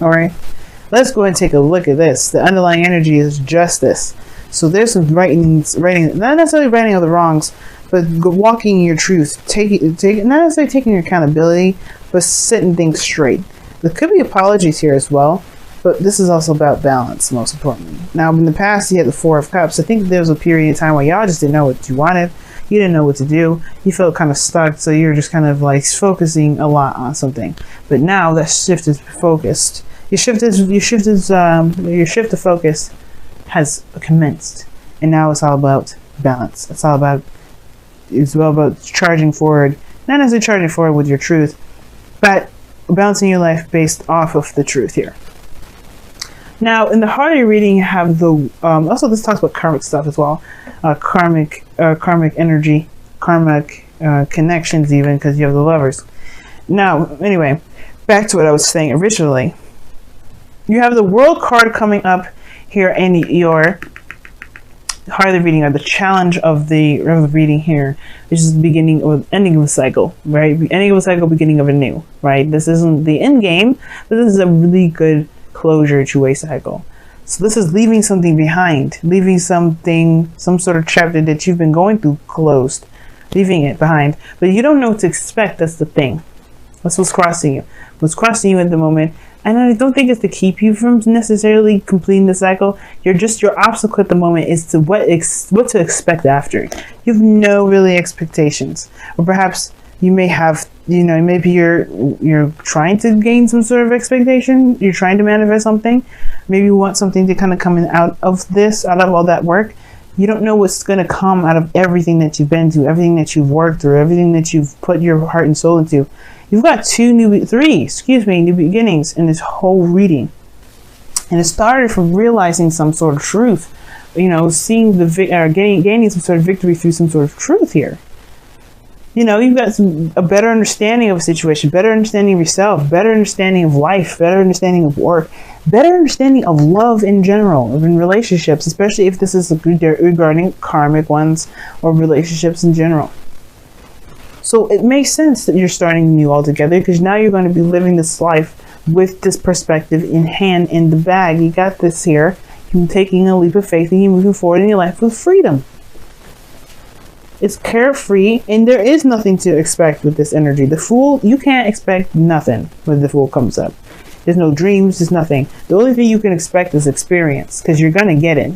All right, let's go ahead and take a look at this. The underlying energy is justice. So there's some writing, not necessarily righting of the wrongs, but walking your truth, not necessarily taking accountability, but setting things straight. There could be apologies here as well, but this is also about balance, most importantly. Now, in the past, you had the Four of Cups. I think there was a period of time where y'all just didn't know what you wanted. You didn't know what to do. You felt kind of stuck, so you're just kind of like focusing a lot on something. But now that shift is focused. Your shift of focus has commenced, and now it's all about balance. It's all about charging forward, not necessarily charging forward with your truth, but balancing your life based off of the truth here. Now, in the heart of your reading, you have the also this talks about karmic stuff as well, karmic energy, karmic connections, even because you have the Lovers. Now, anyway, back to what I was saying originally. You have the World card coming up here in your heart of the reading, or the challenge of the reading here, which is the beginning or ending of a cycle, right? Ending of a cycle, beginning of a new, right? This isn't the end game, but this is a really good closure to a cycle. So this is leaving something behind, leaving something, some sort of chapter that you've been going through closed, leaving it behind. But you don't know what to expect. That's the thing. That's what's crossing you. What's crossing you at the moment. And I don't think it's to keep you from necessarily completing the cycle. Your obstacle at the moment is to what to expect after. You have no really expectations, or perhaps you may have, maybe you're trying to gain some sort of expectation. You're trying to manifest something. Maybe you want something to kind of come out of all that work. You don't know what's going to come out of everything that you've been through, everything that you've worked through, everything that you've put your heart and soul into. You've got three new beginnings in this whole reading. And it started from realizing some sort of truth, seeing gaining some sort of victory through some sort of truth here. You've got a better understanding of a situation, better understanding of yourself, better understanding of life, better understanding of work, better understanding of love in general, in relationships, especially if this is regarding karmic ones or relationships in general. So it makes sense that you're starting new altogether, because now you're going to be living this life with this perspective in hand, in the bag. You got this here. You're taking a leap of faith and you're moving forward in your life with freedom. It's carefree, and there is nothing to expect with this energy. The Fool, you can't expect nothing when the Fool comes up. There's no dreams, there's nothing. The only thing you can expect is experience, because you're going to get it.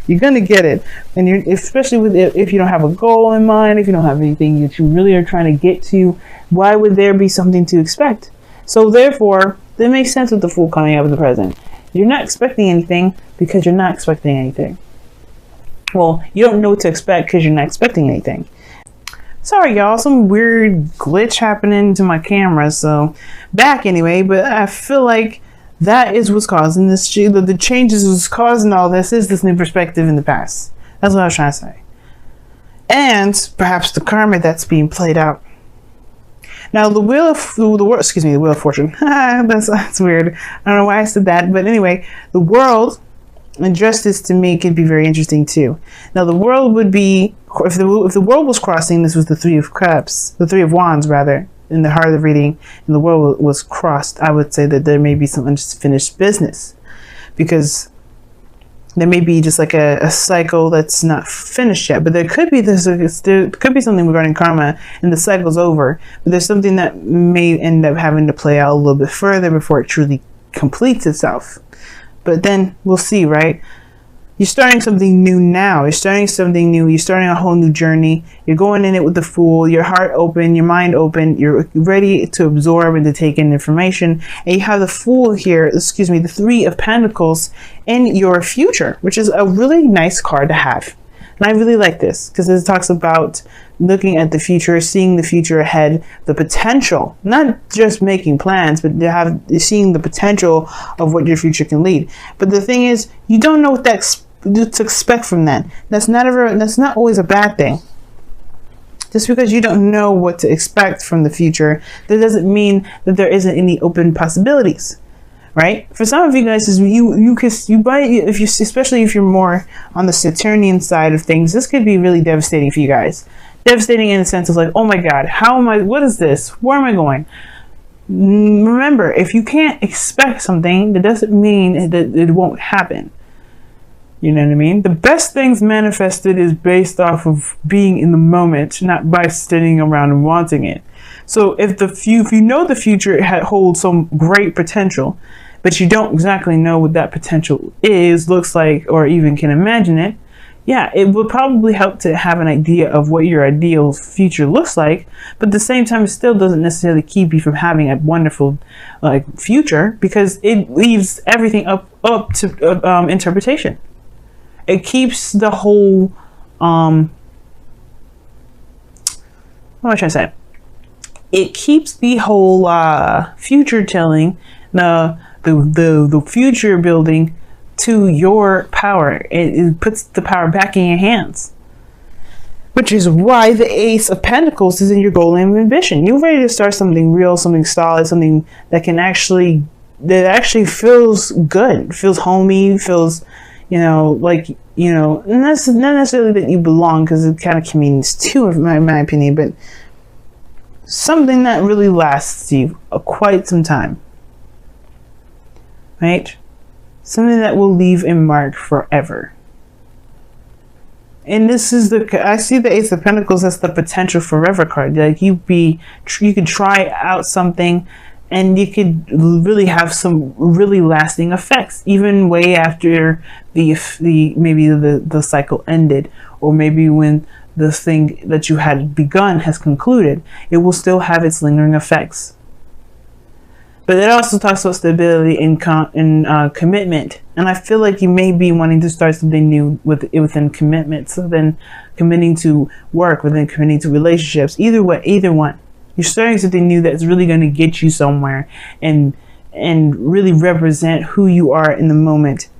You're going to get it. And especially if you don't have a goal in mind, if you don't have anything that you really are trying to get to, why would there be something to expect? So therefore, that makes sense with the Fool coming up in the present. You're not expecting anything because you're not expecting anything. Well, you don't know what to expect because you're not expecting anything. Sorry, y'all, some weird glitch happening to my camera, so back anyway, but I feel like that is what's causing this. The changes was causing all this is this new perspective in the past. That's what I was trying to say. And perhaps the karma that's being played out. Now, the Wheel of Fortune. that's weird. I don't know why I said that, but anyway, the world and justice to me could be very interesting too. Now, the world would be, if the world was crossing, this was the Three of Cups, the Three of Wands rather, in the heart of the reading, and the world was crossed, I would say that there may be some unfinished business, because there may be just like a cycle that's not finished yet. But there could be there could be something regarding karma, and the cycle's over. But there's something that may end up having to play out a little bit further before it truly completes itself. But then we'll see, right? You're starting something new now. You're starting something new. You're starting a whole new journey. You're going in it with the Fool, your heart open, your mind open. You're ready to absorb and to take in information. And you have the Fool here, the Three of Pentacles in your future, which is a really nice card to have. And I really like this because it talks about looking at the future, seeing the future ahead, the potential, not just making plans, but seeing the potential of what your future can lead. But the thing is, you don't know what to expect from that. That's not always a bad thing. Just because you don't know what to expect from the future, that doesn't mean that there isn't any open possibilities. Right? For some of you guys, especially if you're more on the Saturnian side of things, this could be really devastating for you guys. Devastating in the sense of like, oh my God, what is this? Where am I going? Remember, if you can't expect something, that doesn't mean that it won't happen. You know what I mean? The best things manifested is based off of being in the moment, not by sitting around and wanting it. So if you know the future holds some great potential, but you don't exactly know what that potential is, looks like, or even can imagine it, yeah, it would probably help to have an idea of what your ideal future looks like, but at the same time, it still doesn't necessarily keep you from having a wonderful future, because it leaves everything up to interpretation. It keeps the whole, what am I trying to say? It keeps the whole future telling, the future building to your power. It puts the power back in your hands. Which is why the Ace of Pentacles is in your goal and ambition. You're ready to start something real, something solid, something that actually feels good, feels homey, feels, not necessarily that you belong, because it kind of means too, in my opinion, but something that really lasts you quite some time, right? Something that will leave a mark forever. And this is I see the Ace of Pentacles as the potential forever card. Like you could try out something, and you could really have some really lasting effects, even way after maybe the cycle ended, or maybe when the thing that you had begun has concluded, it will still have its lingering effects. But it also talks about stability and commitment, and I feel like you may be wanting to start something new within commitment. So then, committing to work, within committing to relationships, either one. You're starting something new that's really going to get you somewhere and really represent who you are in the moment,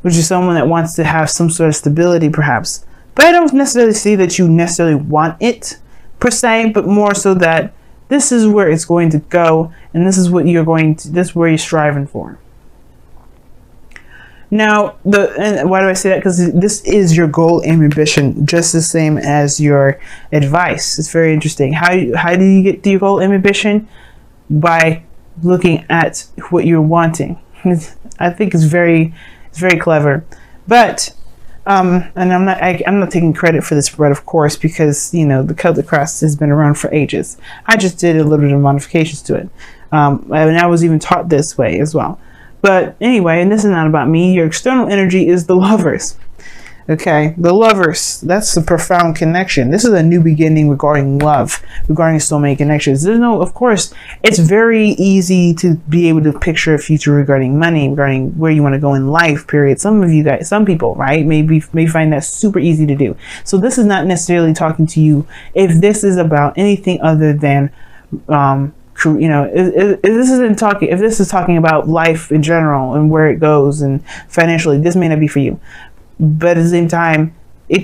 which is someone that wants to have some sort of stability, perhaps. But I don't necessarily see that you necessarily want it per se, but more so that this is where it's going to go, and this is what this is where you're striving for. Now, and why do I say that? Because this is your goal and ambition, just the same as your advice. It's very interesting. How do you get to your goal and ambition? By looking at what you're wanting. I think it's very clever. But and I'm not taking credit for this spread, of course, because the Celtic cross has been around for ages. I just did a little bit of modifications to it, and I was even taught this way as well. But anyway, and this is not about me. Your external energy is the Lovers. Okay, the Lovers. That's a profound connection. This is a new beginning regarding love, regarding soulmate connections. Of course, it's very easy to be able to picture a future regarding money, regarding where you want to go in life, period. Some people, right, may find that super easy to do. So this is not necessarily talking to you if this is about anything other than, if this is talking about life in general and where it goes and financially, this may not be for you. But at the same time,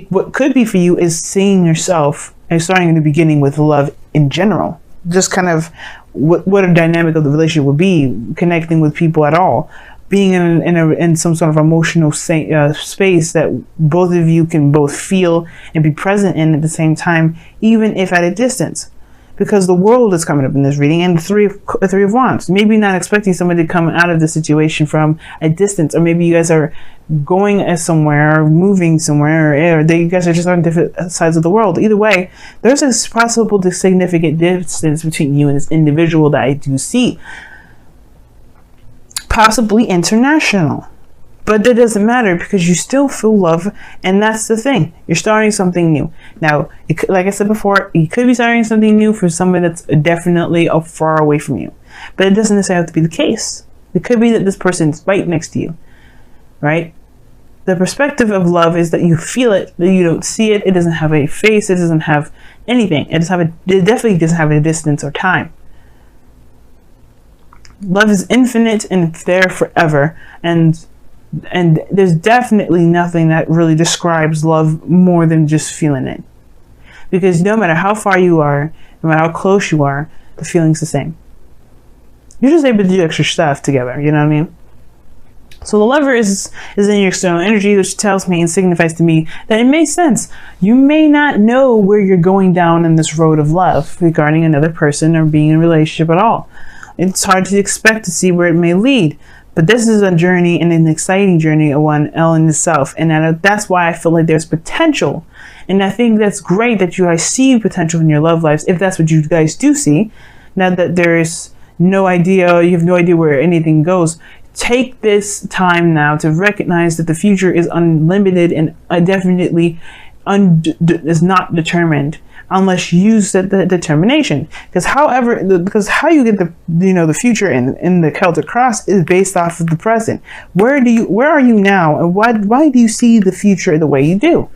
what could be for you is seeing yourself and starting in the beginning with love in general. Just kind of what a dynamic of the relationship would be, connecting with people at all, being in some sort of emotional space that both of you can both feel and be present in at the same time, even if at a distance. Because the World is coming up in this reading, and the Three of Wands. Maybe not expecting somebody to come out of the situation from a distance, or maybe you guys are going somewhere, or moving somewhere, or you guys are just on different sides of the world. Either way, there's a possible significant distance between you and this individual that I do see. Possibly international. But that doesn't matter, because you still feel love, and that's the thing. You're starting something new. Now, like I said before, you could be starting something new for somebody that's definitely far away from you. But it doesn't necessarily have to be the case. It could be that this person's right next to you, right? The perspective of love is that you feel it, that you don't see it. It doesn't have a face. It doesn't have anything. It definitely doesn't have a distance or time. Love is infinite and there forever, and there's definitely nothing that really describes love more than just feeling it. Because no matter how far you are, no matter how close you are, the feeling's the same. You're just able to do extra stuff together, you know what I mean? So the Lover is in your external energy, which tells me and signifies to me that it makes sense. You may not know where you're going down in this road of love regarding another person or being in a relationship at all. It's hard to expect to see where it may lead. But this is a journey, and an exciting journey of one in itself. And that's why I feel like there's potential. And I think that's great that you guys see potential in your love lives, if that's what you guys do see. Now that there's no idea, you have no idea where anything goes. Take this time now to recognize that the future is unlimited and definitely is not determined unless you set the determination. Because how you get the future in the Celtic cross is based off of the present. Where are you now, and why do you see the future the way you do?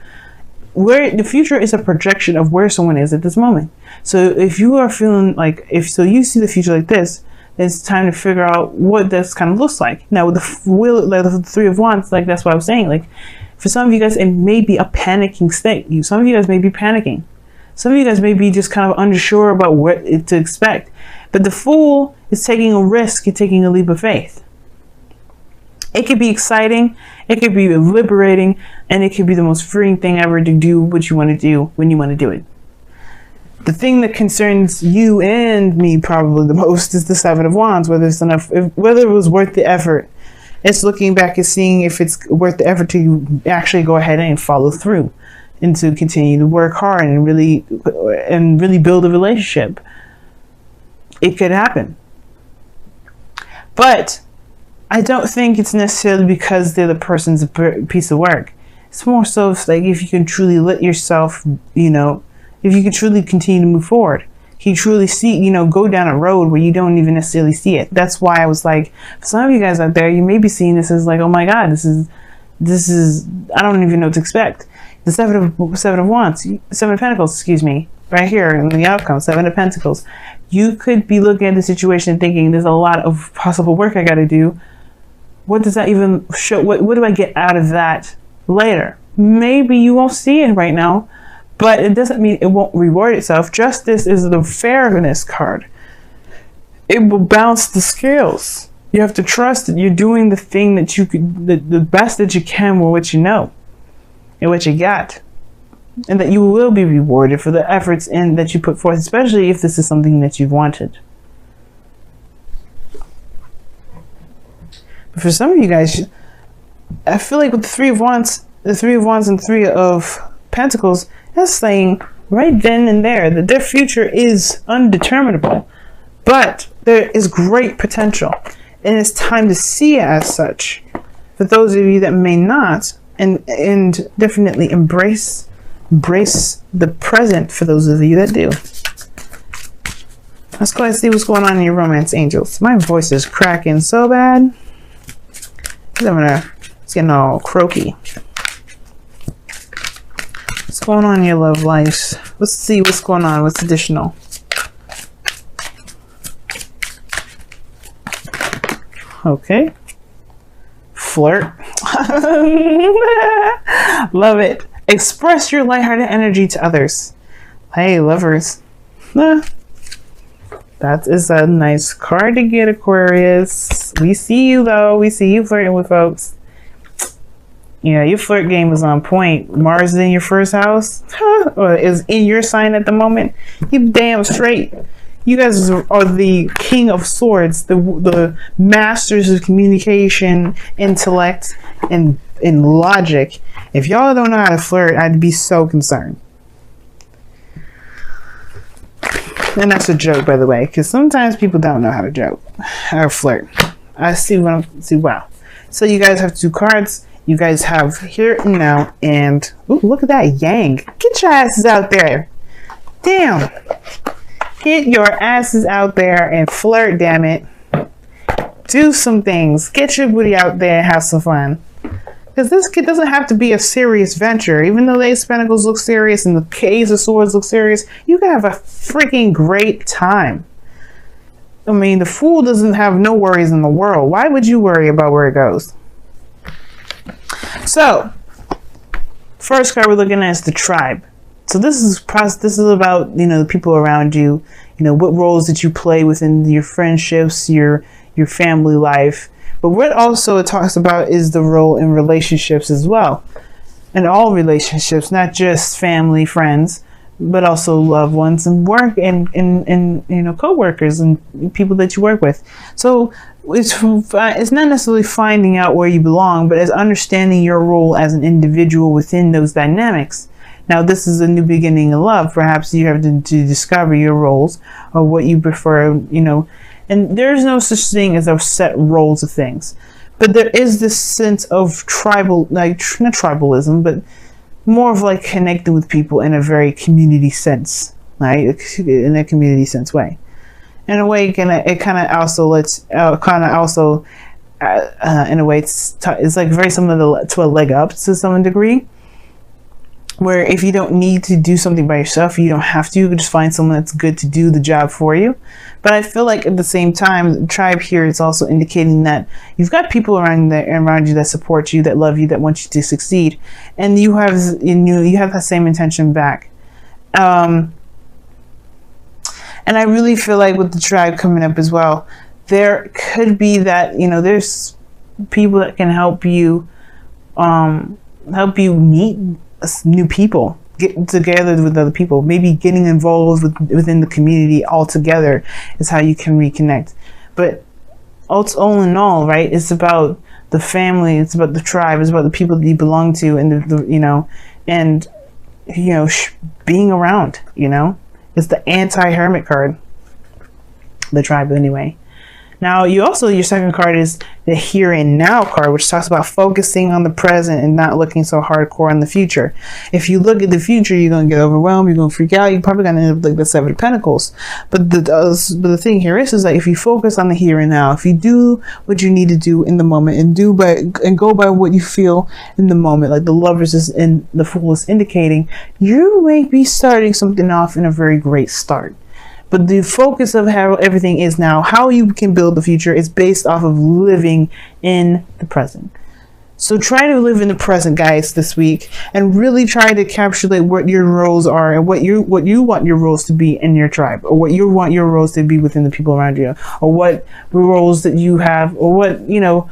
Where the future is a projection of where someone is at this moment. So if you are feeling like you see the future like this, it's time to figure out what this kind of looks like. Now with the Three of Wands, like that's what I was saying. Like for some of you guys, it may be a panicking state. Some of you guys may be panicking. Some of you guys may be just kind of unsure about what to expect. But the Fool is taking a risk and taking a leap of faith. It could be exciting, it could be liberating, and it could be the most freeing thing ever to do what you want to do when you want to do it. The thing that concerns you and me probably the most is the Seven of Wands, whether it was worth the effort. It's looking back and seeing if it's worth the effort to actually go ahead and follow through and to continue to work hard and really build a relationship. It could happen. But I don't think it's necessarily because they're the person's piece of work. It's more so like if you can truly let yourself, if you can truly continue to move forward, you truly see, go down a road where you don't even necessarily see it. That's why I was like, for some of you guys out there, you may be seeing this as like, oh my God, this is, I don't even know what to expect. The Seven of Wands, Seven of Pentacles, excuse me, right here in the outcome, Seven of Pentacles. You could be looking at the situation thinking there's a lot of possible work I got to do. What does that even show? What do I get out of that later? Maybe you won't see it right now, but it doesn't mean it won't reward itself. Justice is the fairness card. It will balance the scales. You have to trust that you're doing the thing that you could, the best that you can with what you know and what you got, and that you will be rewarded for the efforts that you put forth, especially if this is something that you've wanted. But for some of you guys, I feel like with the Three of Wands and Three of Pentacles, that's saying right then and there that their future is undeterminable, but there is great potential, and it's time to see it as such. For those of you that may not, and definitely embrace the present for those of you that do. Let's go ahead and see what's going on in your romance angels. My voice is cracking so bad. It's getting all croaky. What's going on in your love lives? Let's see what's going on. What's additional? Okay. Flirt. Love it. Express your lighthearted energy to others. Hey, lovers. That is a nice card to get, Aquarius. We see you, though. We see you flirting with folks. Yeah, your flirt game is on point. Mars is in your first house, or is in your sign at the moment. You damn straight. You guys are the king of swords, the masters of communication, intellect, and logic. If y'all don't know how to flirt, I'd be so concerned. And that's a joke, by the way, because sometimes people don't know how to joke or flirt. I see wow. So you guys have two cards. You guys have here and now, and ooh, look at that yang. Get your asses out there. Damn. Get your asses out there and flirt, damn it. Do some things. Get your booty out there and have some fun. Because this kid doesn't have to be a serious venture. Even though the Ace of Pentacles look serious and the Ace of Swords look serious, you can have a freaking great time. I mean, the Fool doesn't have no worries in the world. Why would you worry about where it goes? So, first card we're looking at is the Tribe. So this is about, the people around you, what roles that you play within your friendships, your family life. But what also it talks about is the role in relationships as well. In all relationships, not just family, friends, but also loved ones and work and you know, co-workers and people that you work with. So it's not necessarily finding out where you belong, but it's understanding your role as an individual within those dynamics. Now, this is a new beginning in love. Perhaps you have to discover your roles or what you prefer, you know, and there's no such thing as a set roles of things. But there is this sense of tribal, like, not tribalism, but more of like connecting with people in a very community sense, right? In a community sense way. In a way, it kind of also lets, in a way, it's like very similar to a leg up to some degree. Where if you don't need to do something by yourself, you don't have to. You can just find someone that's good to do the job for you. But I feel like at the same time, the tribe here is also indicating that you've got people around you that support you, that love you, that want you to succeed, and you have that same intention back. And I really feel like with the tribe coming up as well, there could be that, you know, there's people that can help you meet new people, get together with other people, maybe getting involved within the community altogether is how you can reconnect. But all in all, right, it's about the family, it's about the tribe, it's about the people that you belong to, and being around, you know. It's the anti-hermit card, the tribe anyway. Now, your second card is the here and now card, which talks about focusing on the present and not looking so hardcore on the future. If you look at the future, you're going to get overwhelmed, you're going to freak out, you're probably going to end up like the Seven of Pentacles. But the thing here is that if you focus on the here and now, if you do what you need to do in the moment and go by what you feel in the moment, like the Lovers is in the Fool is indicating, you may be starting something off in a very great start. But the focus of how everything is now, how you can build the future, is based off of living in the present. So try to live in the present, guys, this week, and really try to encapsulate what your roles are and what you want your roles to be in your tribe, or what you want your roles to be within the people around you, or what roles that you have, or what, you know,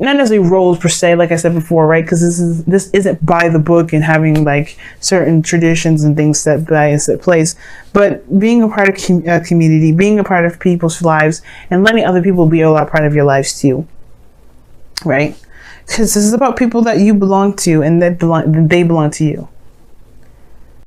not necessarily roles per se, like I said before, right? Because this isn't by the book and having like certain traditions and things set by a set place, but being a part of community, being a part of people's lives, and letting other people be a part of your lives too, right? Because this is about people that you belong to and they belong to you.